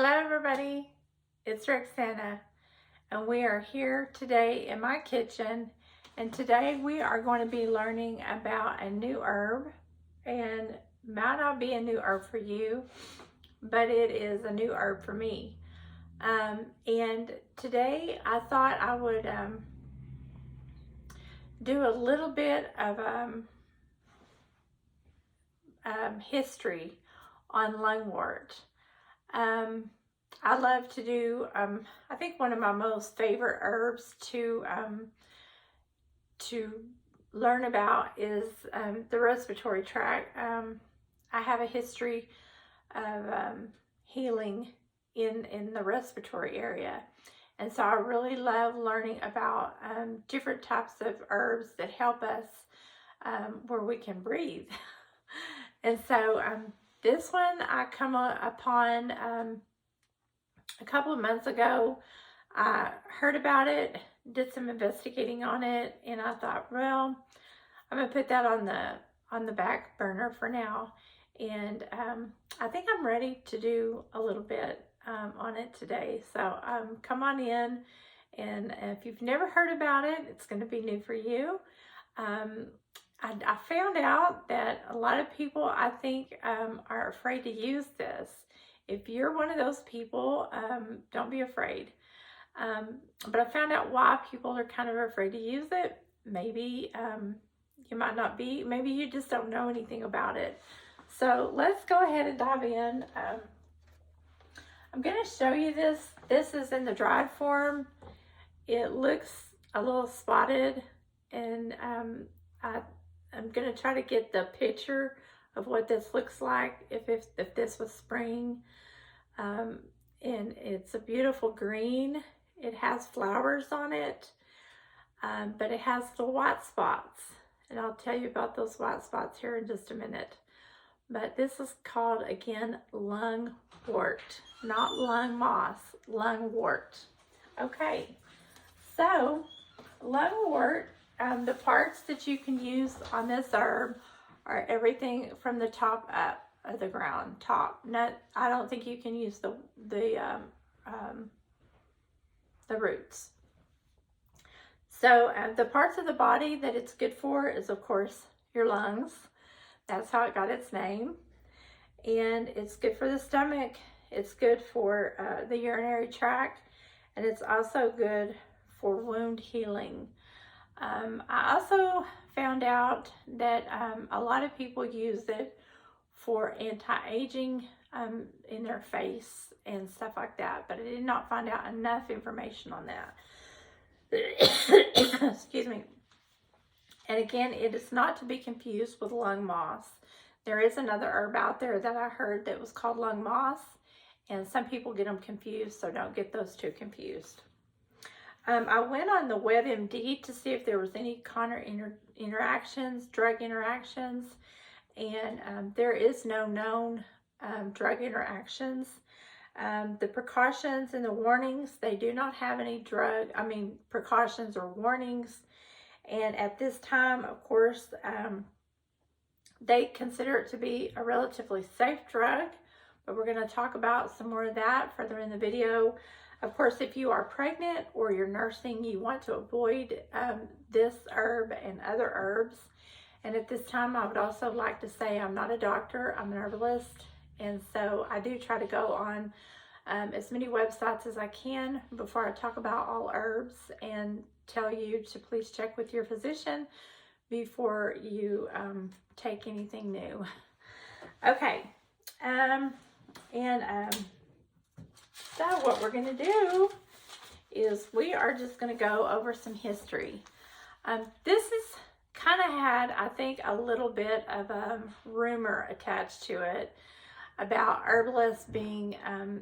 Hello everybody, it's Rexanna and we are here today in my kitchen, and today we are going to be learning about a new herb, and might not be a new herb for you, but it is a new herb for me. And today I thought I would do a little bit of history on lungwort. I love to do, I think one of my most favorite herbs to learn about is the respiratory tract. I have a history of healing in the respiratory area. And so I really love learning about different types of herbs that help us where we can breathe. And so this one I come upon a couple of months ago. I heard about it, did some investigating on it, and I thought, well, I'm gonna put that on the back burner for now. And I think I'm ready to do a little bit on it today. So come on in, and if you've never heard about it, it's going to be new for you. I found out that a lot of people, I think, are afraid to use this. If you're one of those people, don't be afraid. But I found out why people are kind of afraid to use it. Maybe you might not be, maybe you just don't know anything about it. So let's go ahead and dive in. I'm going to show you this. This is in the dried form. It looks a little spotted, and I'm going to try to get the picture of what this looks like if this was spring. And it's a beautiful green. It has flowers on it, but it has the white spots. And I'll tell you about those white spots here in just a minute. But this is called, again, lungwort, not lung moss, lungwort. Okay, so lungwort, the parts that you can use on this herb are everything from the top up of the ground, top. I don't think you can use the roots. So the parts of the body that it's good for is, of course, your lungs. That's how it got its name. And it's good for the stomach. It's good for the urinary tract. And it's also good for wound healing. I also found out that a lot of people use it for anti-aging in their face and stuff like that. But I did not find out enough information on that. Excuse me. And again, it is not to be confused with lung moss. There is another herb out there that I heard that was called lung moss, and some people get them confused, so don't get those two confused. I went on the WebMD to see if there was any interactions, drug interactions, and there is no known drug interactions. The precautions and the warnings, they do not have any precautions or warnings. And at this time, of course, they consider it to be a relatively safe drug, but we're going to talk about some more of that further in the video. Of course, if you are pregnant or you're nursing, you want to avoid this herb and other herbs. And at this time, I would also like to say I'm not a doctor, I'm an herbalist. And so I do try to go on as many websites as I can before I talk about all herbs, and tell you to please check with your physician before you take anything new. Okay, so what we're going to do is we are just going to go over some history. This is kind of had, I think, a little bit of a rumor attached to it about herbalists being,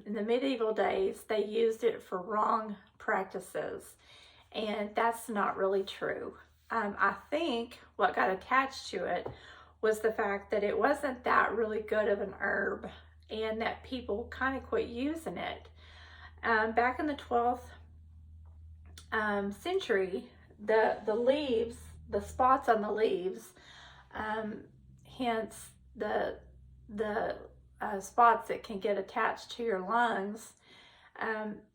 in the medieval days, they used it for wrong practices. And that's not really true. I think what got attached to it was the fact that it wasn't that really good of an herb, and that people kind of quit using it. Back in the 12th century, the leaves, the spots on the leaves, hence the spots that can get attached to your lungs,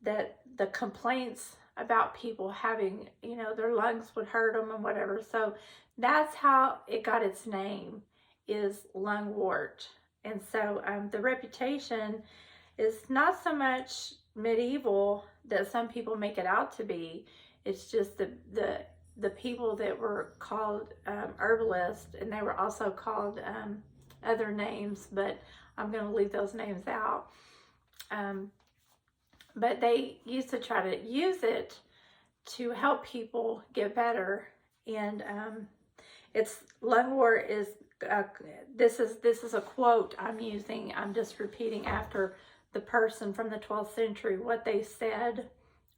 that the complaints about people having, you know, their lungs would hurt them and whatever. So that's how it got its name, is lungwort. And so the reputation is not so much medieval that some people make it out to be. It's just the people that were called herbalists, and they were also called other names, but I'm going to leave those names out. But they used to try to use it to help people get better. And it's lungwort is this is a quote I'm using. I'm just repeating after the person from the 12th century what they said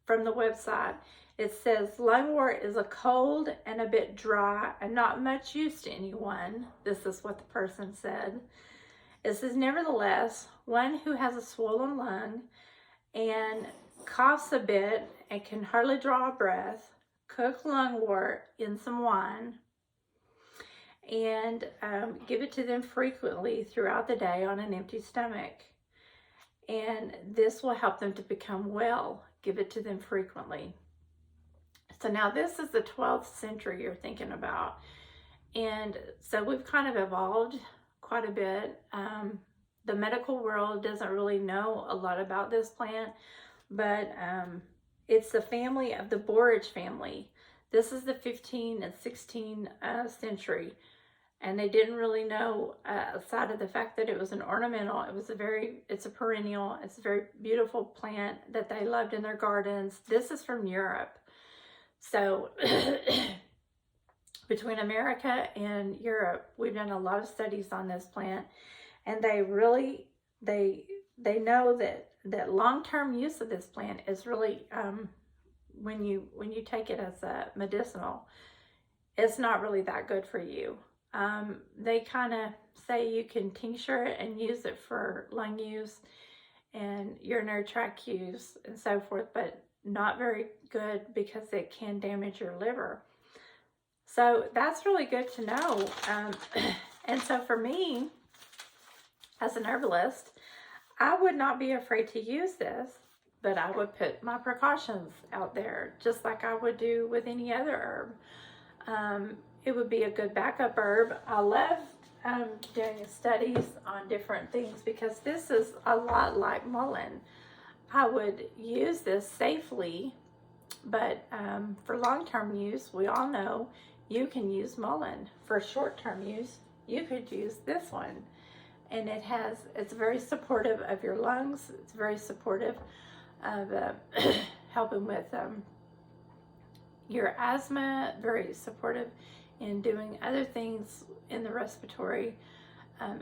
from the website. It says, lungwort is a cold and a bit dry and not much use to anyone. This is what the person said. It says, nevertheless, one who has a swollen lung and coughs a bit and can hardly draw a breath, cook lungwort in some wine and give it to them frequently throughout the day on an empty stomach. And this will help them to become well. Give it to them frequently. So now this is the 12th century you're thinking about. And so we've kind of evolved quite a bit. The medical world doesn't really know a lot about this plant, but it's the family of the borage family. This is the 15th and 16th century. And they didn't really know, aside of the fact that it was an ornamental, it's a perennial, it's a very beautiful plant that they loved in their gardens. This is from Europe. So between America and Europe, we've done a lot of studies on this plant, and they really, they know that long-term use of this plant is really, when you take it as a medicinal, it's not really that good for you. They kind of say you can tincture it and use it for lung use and urinary tract use and so forth, but not very good because it can damage your liver. So that's really good to know. And so for me, as an herbalist, I would not be afraid to use this, but I would put my precautions out there, just like I would do with any other herb. It would be a good backup herb. I love doing studies on different things because this is a lot like mullein. I would use this safely, but for long-term use, we all know you can use mullein. For short-term use, you could use this one. And it's very supportive of your lungs. It's very supportive of helping with your asthma, very supportive in doing other things in the respiratory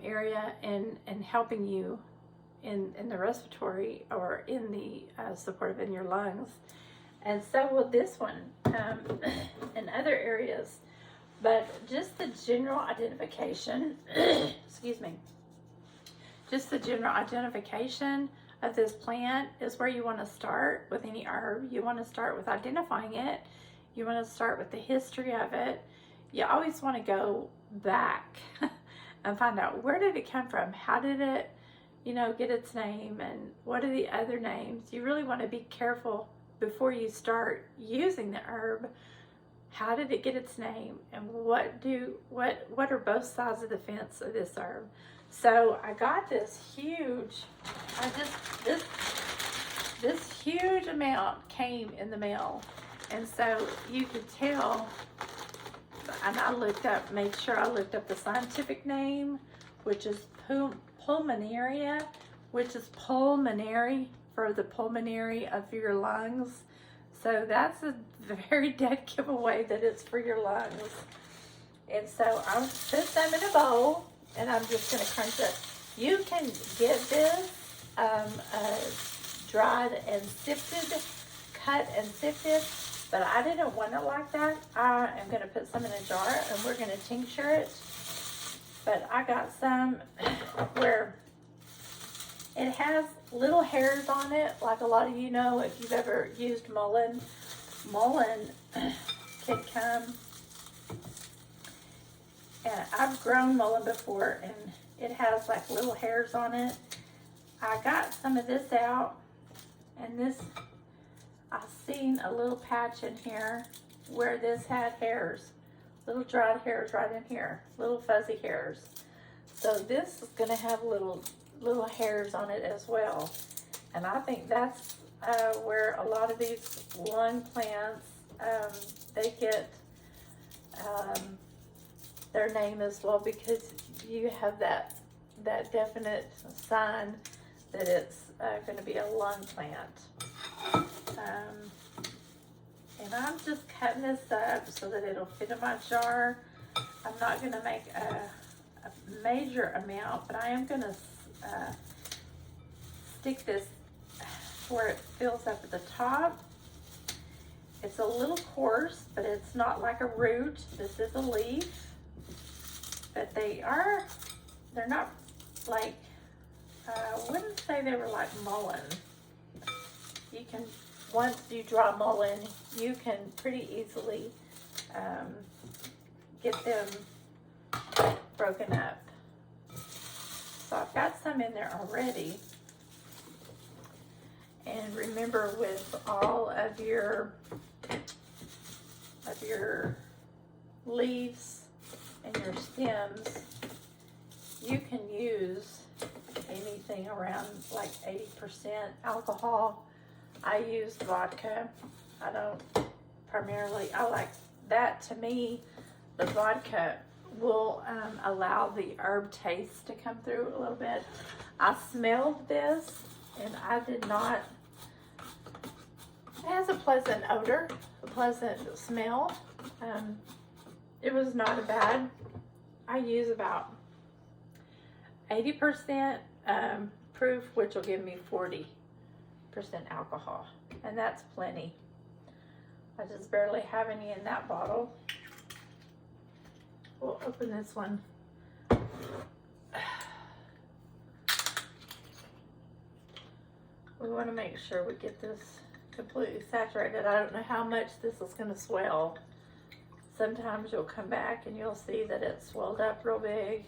area and helping you in the respiratory or in the supportive in your lungs. And so will this one in other areas. But just the general identification, excuse me, just the general identification of this plant is where you want to start with any herb. You want to start with identifying it. You want to start with the history of it. You always want to go back and find out, where did it come from? How did it, get its name, and what are the other names? You really want to be careful before you start using the herb. How did it get its name, and what are both sides of the fence of this herb? So I got this huge, this huge amount came in the mail, and so you could tell. And I made sure I looked up the scientific name, which is pulmonaria, which is pulmonary, for the pulmonary of your lungs. So that's a very dead giveaway that it's for your lungs. And so I'm put them in a bowl, and I'm just going to crunch it. You can get this dried and sifted, cut and sifted. But I didn't want it like that. I am going to put some in a jar and we're going to tincture it. But I got some where it has little hairs on it, like a lot of you know if you've ever used mullein. Mullein can come, and I've grown mullein before, and it has like little hairs on it. I got some of this out, and this, I've seen a little patch in here where this had hairs, little dried hairs right in here, little fuzzy hairs. So this is gonna have little hairs on it as well. And I think that's where a lot of these lung plants, they get their name as well, because you have that definite sign that it's going to be a lung plant. And I'm just cutting this up so that it'll fit in my jar. I'm not going to make a major amount, but I am going to stick this where it fills up at the top. It's a little coarse, but it's not like a root. This is a leaf, but they're not like, I wouldn't say they were like mullein. You can, once you draw mullein, you can pretty easily get them broken up. So I've got some in there already. And remember, with all of your leaves and your stems, you can use anything around like 80% alcohol. I use vodka. I don't primarily, I like that. To me, the vodka will allow the herb taste to come through a little bit. I smelled this and I did not, it has a pleasant odor, a pleasant smell. It was not a bad. I use about 80% proof, which will give me 40% alcohol, and that's plenty. I just barely have any in that bottle. We'll open this one. We want to make sure we get this completely saturated. I don't know how much this is going to swell. Sometimes you'll come back and you'll see that it's swelled up real big.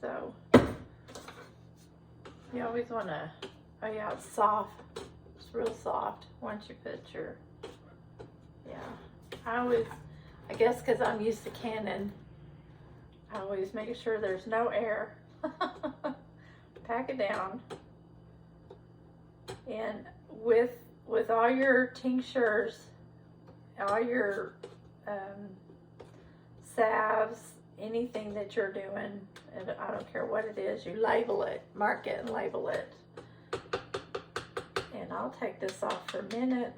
So you always want to, oh yeah, it's soft. It's real soft once you put your, yeah. I guess because I'm used to canning, I always make sure there's no air. Pack it down. And with all your tinctures, all your salves, anything that you're doing, and I don't care what it is, you label it, mark it and label it. And I'll take this off for a minute.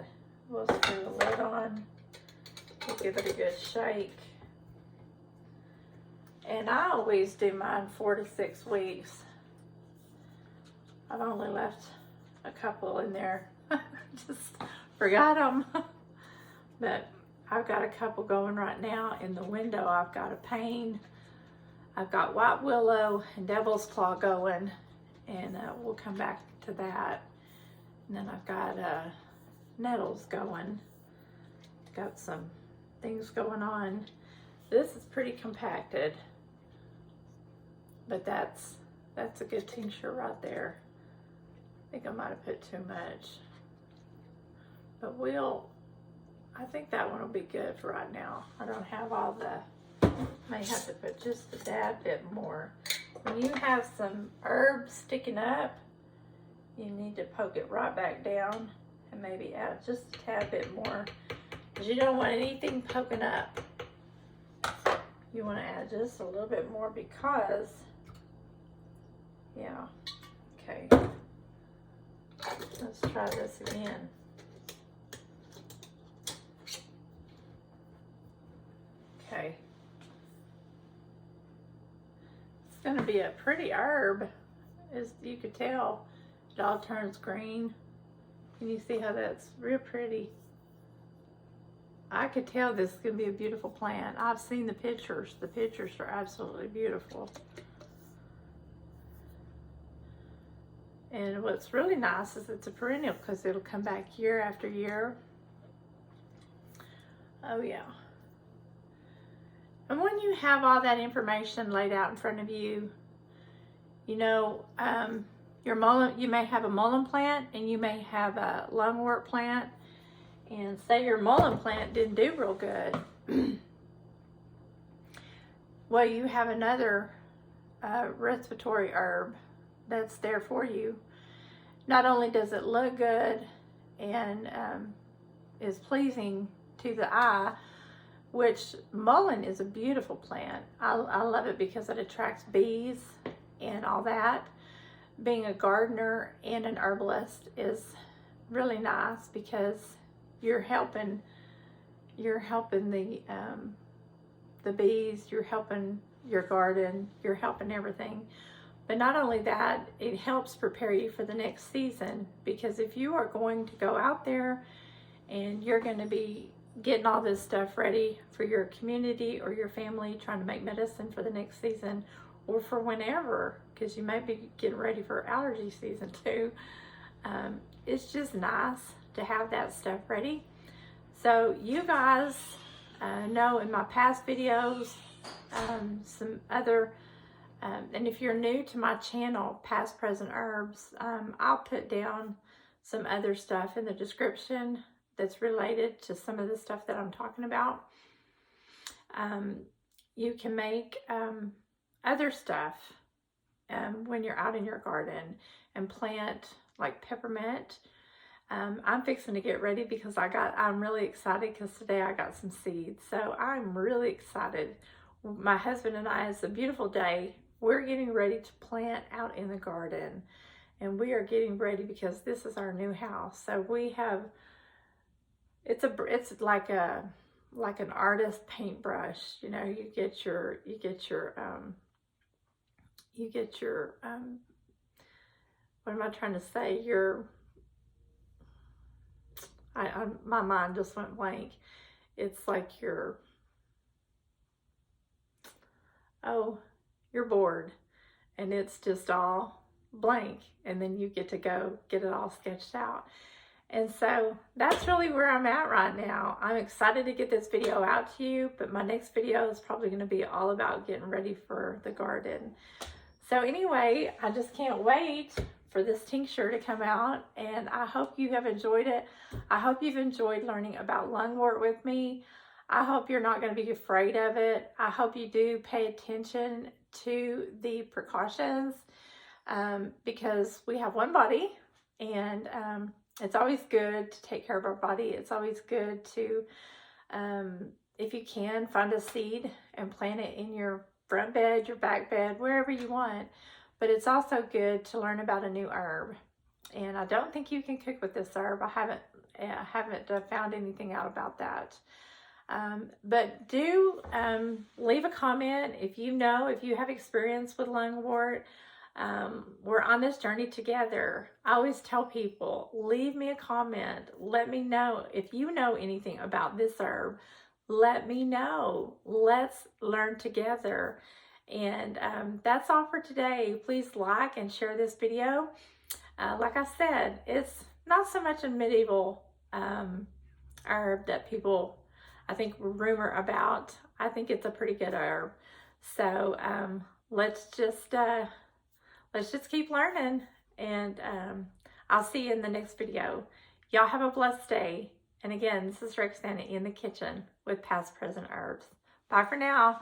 We'll screw the lid on. We'll give it a good shake. And I always do mine 4 to 6 weeks. I've only left a couple in there. Just forgot them. But I've got a couple going right now in the window. I've got a pane. I've got white willow and devil's claw going, and we'll come back to that. And then I've got nettles going. Got some things going on. This is pretty compacted, but that's a good tincture right there. I think I might have put too much, but I think that one will be good for right now. I don't have all may have to put just a tad bit more. When you have some herbs sticking up, you need to poke it right back down and maybe add just a tad bit more, because you don't want anything poking up. You want to add just a little bit more because, yeah, okay. Let's try this again. Okay. It's going to be a pretty herb, as you could tell. It all turns green. Can you see how that's real pretty? I could tell this is going to be a beautiful plant. I've seen the pictures. The pictures are absolutely beautiful. And what's really nice is it's a perennial, because it'll come back year after year. Oh yeah. And when you have all that information laid out in front of you, you know, your mullein, you may have a mullein plant and you may have a lungwort plant, and say your mullein plant didn't do real good. Well, you have another respiratory herb that's there for you. Not only does it look good and is pleasing to the eye, which mullein is a beautiful plant. I love it because it attracts bees and all that. Being a gardener and an herbalist is really nice because you're helping the bees, you're helping your garden, you're helping everything. But not only that, it helps prepare you for the next season, because if you are going to go out there and you're going to be getting all this stuff ready for your community or your family, trying to make medicine for the next season or for whenever, because you may be getting ready for allergy season too, it's just nice to have that stuff ready. So you guys know in my past videos some other, and if you're new to my channel, Past Present Herbs, I'll put down some other stuff in the description that's related to some of the stuff that I'm talking about. You can make other stuff when you're out in your garden and plant like peppermint. I'm fixing to get ready because I'm really excited because today I got some seeds. So I'm really excited. My husband and I, it's a beautiful day. We're getting ready to plant out in the garden, and we are getting ready because this is our new house. So we have, it's like an artist paintbrush. You know, you get your what am I trying to say? My mind just went blank. It's like your board, and it's just all blank, and then you get to go get it all sketched out. And so that's really where I'm at right now. I'm excited to get this video out to you, but my next video is probably going to be all about getting ready for the garden. So anyway, I just can't wait for this tincture to come out, and I hope you have enjoyed it. I hope you've enjoyed learning about lungwort with me. I hope you're not going to be afraid of it. I hope you do pay attention to the precautions, because we have one body, and it's always good to take care of our body. It's always good to, if you can, find a seed and plant it in your front bed, your back bed, wherever you want. But it's also good to learn about a new herb. And I don't think you can cook with this herb. I haven't found anything out about that. But do leave a comment if you have experience with lungwort. We're on this journey together. I always tell people, leave me a comment. Let me know if you know anything about this herb. Let me know. Let's learn together. And that's all for today. Please like and share this video. Like I said, it's not so much a medieval herb that people, I think, rumor about. I think it's a pretty good herb. So let's just keep learning, and I'll see you in the next video. Y'all have a blessed day. And again, this is Rexanna in the kitchen with Past Present Herbs. Bye for now.